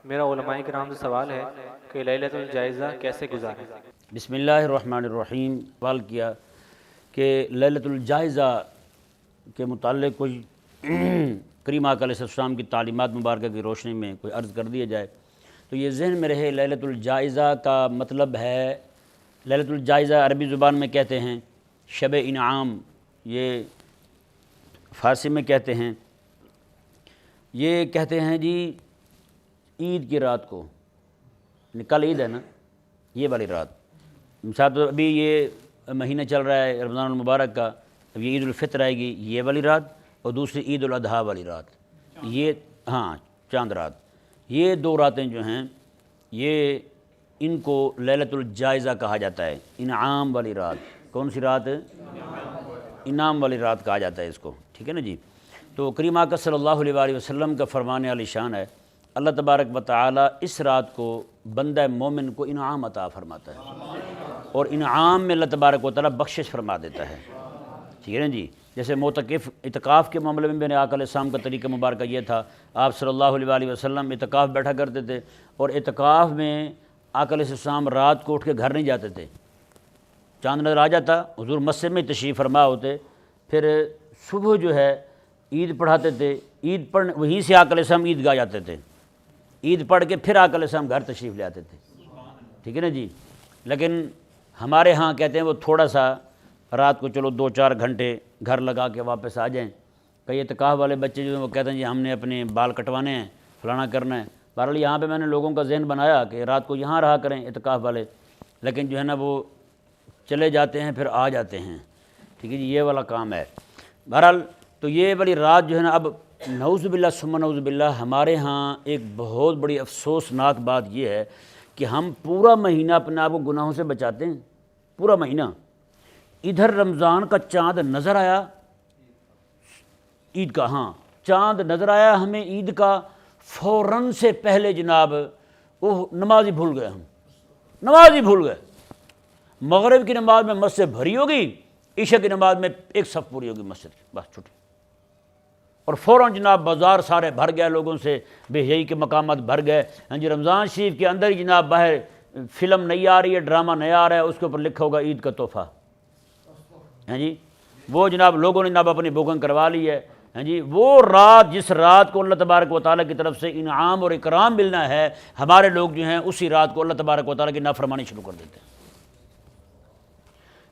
میرا علماء کرام سے سوال ہے کہ لیلۃ الجائزہ کیسے گزاریں؟ بسم اللہ الرحمن الرحیم۔ سوال کیا کہ لیلۃ الجائزہ کے متعلق کوئی کریم آقا علیہ السلام کی تعلیمات مبارکہ کی روشنی میں کوئی عرض کر دیا جائے تو یہ ذہن میں رہے۔ لیلۃ الجائزہ کا مطلب ہے، لیلۃ الجائزہ عربی زبان میں کہتے ہیں شب انعام، یہ فارسی میں کہتے ہیں، یہ کہتے ہیں جی عید کی رات کو، کل عید ہے نا، یہ والی رات، مثال تو ابھی یہ مہینہ چل رہا ہے رمضان المبارک کا، اب یہ عید الفطر آئے گی یہ والی رات، اور دوسری عید الاضحیٰ والی رات، یہ چاند رات، یہ دو راتیں جو ہیں یہ ان کو لیلۃ الجائزہ کہا جاتا ہے۔ انعام والی رات، کون سی رات؟ انعام والی رات کہا جاتا ہے اس کو، ٹھیک ہے نا جی۔ تو کریم آقا صلی اللہ علیہ وآلہ وسلم کا فرمان عالی شان ہے، اللہ تبارک و تعالی اس رات کو بندہ مومن کو انعام عطا فرماتا ہے، اور انعام میں اللہ تبارک و تعالی بخشش فرما دیتا ہے، ٹھیک ہے نا جی۔ جیسے معتکف اعتکاف کے معاملے میں بھی آقا علیہ السلام کا طریقہ مبارکہ یہ تھا، آپ صلی اللہ علیہ وآلہ وسلم اعتکاف بیٹھا کرتے تھے، اور اعتکاف میں آقا علیہ السلام رات کو اٹھ کے گھر نہیں جاتے تھے، چاند نظر آ جاتا حضور مسجد میں تشریف فرما ہوتے، پھر صبح جو ہے عید پڑھاتے تھے، عید پڑھ وہیں سے آقا علیہ السلام عید گاہ جاتے تھے، عید پڑھ کے پھر آقا علیہ السلام گھر تشریف لے آتے تھے، ٹھیک ہے نا جی۔ لیکن ہمارے ہاں کہتے ہیں وہ تھوڑا سا رات کو چلو 2-4 گھنٹے گھر لگا کے واپس آ جائیں۔ کئی اعتکاف والے بچے جو ہیں وہ کہتے ہیں جی ہم نے اپنے بال کٹوانے ہیں، فلانا کرنا ہے۔ بہرحال یہاں پہ میں نے لوگوں کا ذہن بنایا کہ رات کو یہاں رہا کریں اعتکاف والے، لیکن جو ہے نا وہ چلے جاتے ہیں پھر آ جاتے ہیں، ٹھیک ہے جی، یہ والا کام ہے۔ بہرحال تو یہ والی رات جو ہے نا، اب نعوذ باللہ ثم نعوذ باللہ ہمارے ہاں ایک بہت بڑی افسوسناک بات یہ ہے کہ ہم پورا مہینہ اپنے آپ کو گناہوں سے بچاتے ہیں، پورا مہینہ، ادھر رمضان کا چاند نظر آیا، عید کا چاند نظر آیا ہمیں عید کا، فوراً سے پہلے جناب وہ نماز ہی بھول گئے، ہم نماز ہی بھول گئے۔ مغرب کی نماز میں مسجد بھری ہوگی، عشاء کی نماز میں ایک صف پوری ہوگی مسجد کی، بس چھٹی، اور فوراً جناب بازار سارے بھر گئے لوگوں سے، بے حیائی کے مقامات بھر گئے، جی رمضان شریف کے اندر ہی جناب باہر فلم نہیں آ رہی ہے، ڈرامہ نہیں آ رہا ہے، اس کے اوپر لکھا ہوگا عید کا تحفہ، جی وہ جناب لوگوں نے جناب اپنی بکنگ کروا لی ہے، جی وہ رات جس رات کو اللہ تبارک و تعالیٰ کی طرف سے انعام اور اکرام ملنا ہے، ہمارے لوگ جو ہیں اسی رات کو اللہ تبارک و تعالیٰ کی نافرمانی شروع کر دیتے ہیں،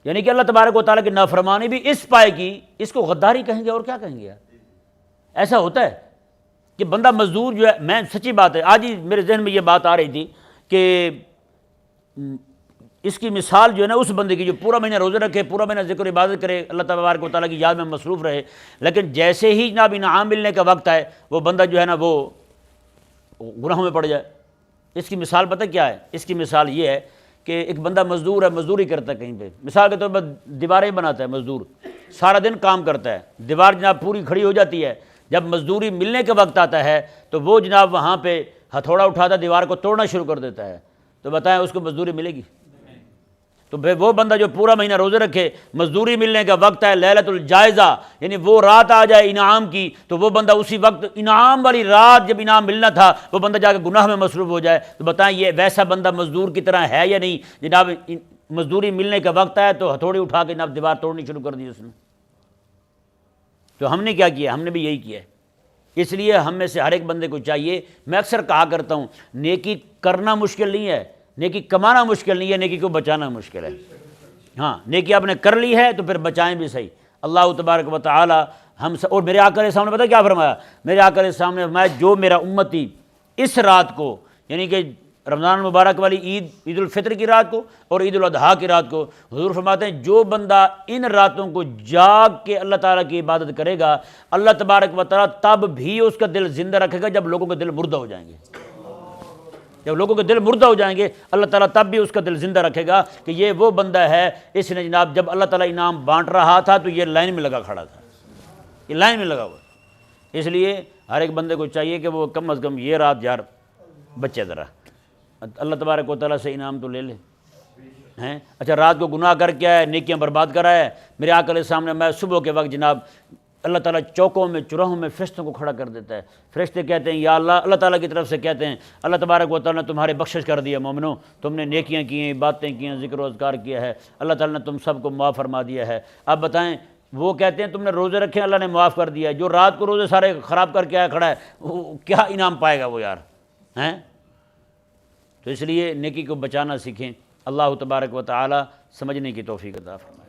یعنی کہ اللہ تبارک و تعالیٰ کی نافرمانی بھی اس پائے کی، اس کو غداری کہیں گے اور کیا کہیں گے۔ ایسا ہوتا ہے کہ بندہ مزدور جو ہے، میں سچی بات ہے، آج ہی میرے ذہن میں یہ بات آ رہی تھی کہ اس کی مثال جو ہے نا اس بندے کی جو پورا مہینہ روزے رکھے، پورا مہینہ ذکر عبادت کرے، اللہ تبارک و تعالیٰ کی یاد میں مصروف رہے، لیکن جیسے ہی جناب انعام ملنے کا وقت آئے وہ بندہ جو ہے نا وہ گناہوں میں پڑ جائے۔ اس کی مثال پتہ کیا ہے؟ اس کی مثال یہ ہے کہ ایک بندہ مزدور ہے، مزدوری کرتا ہے کہیں پہ، مثال کے طور پر دیواریں بناتا ہے مزدور، سارا دن کام کرتا ہے، دیوار جناب پوری کھڑی ہو جاتی ہے، جب مزدوری ملنے کا وقت آتا ہے تو وہ جناب وہاں پہ ہتھوڑا اٹھاتا دیوار کو توڑنا شروع کر دیتا ہے، تو بتائیں اس کو مزدوری ملے گی؟ تو پھر وہ بندہ جو پورا مہینہ روزے رکھے، مزدوری ملنے کا وقت ہے لیلۃ الجائزہ، یعنی وہ رات آ جائے انعام کی، تو وہ بندہ اسی وقت انعام والی رات جب انعام ملنا تھا وہ بندہ جا کے گناہ میں مصروف ہو جائے، تو بتائیں یہ ویسا بندہ مزدور کی طرح ہے یا نہیں؟ جناب مزدوری ملنے کا وقت ہے تو ہتھوڑی اٹھا کے جناب دیوار توڑنی شروع کر دی اس نے۔ تو ہم نے کیا کیا؟ ہم نے بھی یہی کیا ہے۔ اس لیے ہم میں سے ہر ایک بندے کو چاہیے، میں اکثر کہا کرتا ہوں نیکی کرنا مشکل نہیں ہے، نیکی کمانا مشکل نہیں ہے، نیکی کو بچانا مشکل ہے۔ نیکی آپ نے کر لی ہے تو پھر بچائیں بھی صحیح۔ اللہ تبارک و تعالی ہم اور میرے آقا علیہ السلام نے پتہ کیا فرمایا؟ میرے آقا علیہ السلام نے فرمایا جو میرا امتی اس رات کو، یعنی کہ رمضان المبارک والی عید الفطر کی رات کو اور عید الاضحیٰ کی رات کو، حضور فرماتے ہیں جو بندہ ان راتوں کو جاگ کے اللہ تعالیٰ کی عبادت کرے گا، اللہ تبارک و تعالیٰ تب بھی اس کا دل زندہ رکھے گا جب لوگوں کے دل مردہ ہو جائیں گے، جب لوگوں کے دل مردہ ہو جائیں گے اللہ تعالیٰ تب بھی اس کا دل زندہ رکھے گا کہ یہ وہ بندہ ہے، اس نے جناب جب اللہ تعالیٰ انعام بانٹ رہا تھا تو یہ لائن میں لگا کھڑا تھا، یہ لائن میں لگا ہوا۔ اس لیے ہر ایک بندے کو چاہیے کہ وہ کم از کم یہ رات یار بچے ذرا، اللہ تبارک و تعالیٰ سے انعام تو لے لے ہیں۔ اچھا رات کو گناہ کر کے آئے، نیکیاں برباد کر آئے، میرے آقا علیہ السلام نے میں صبح کے وقت جناب اللہ تعالیٰ چوکوں میں چراہوں میں فرشتوں کو کھڑا کر دیتا ہے۔ فرشتے کہتے ہیں یا اللہ تعالیٰ کی طرف سے کہتے ہیں اللہ تبارک و تعالیٰ نے تمہارے بخشش کر دیا مومنو، تم نے نیکیاں کی ہیں، باتیں کی ہیں، ذکر و اذکار کیا ہے، اللہ تعالیٰ نے تم سب کو معاف فرما دیا ہے۔ اب بتائیں، وہ کہتے ہیں تم نے روزے رکھے اللہ نے معاف کر دیا ہے، جو رات کو روزے سارے خراب کر کے آیا کھڑا ہے وہ کیا انعام پائے گا وہ یار ہیں؟ تو اس لیے نیکی کو بچانا سیکھیں۔ اللہ تبارک و تعالیٰ سمجھنے کی توفیق عطا فرمائے۔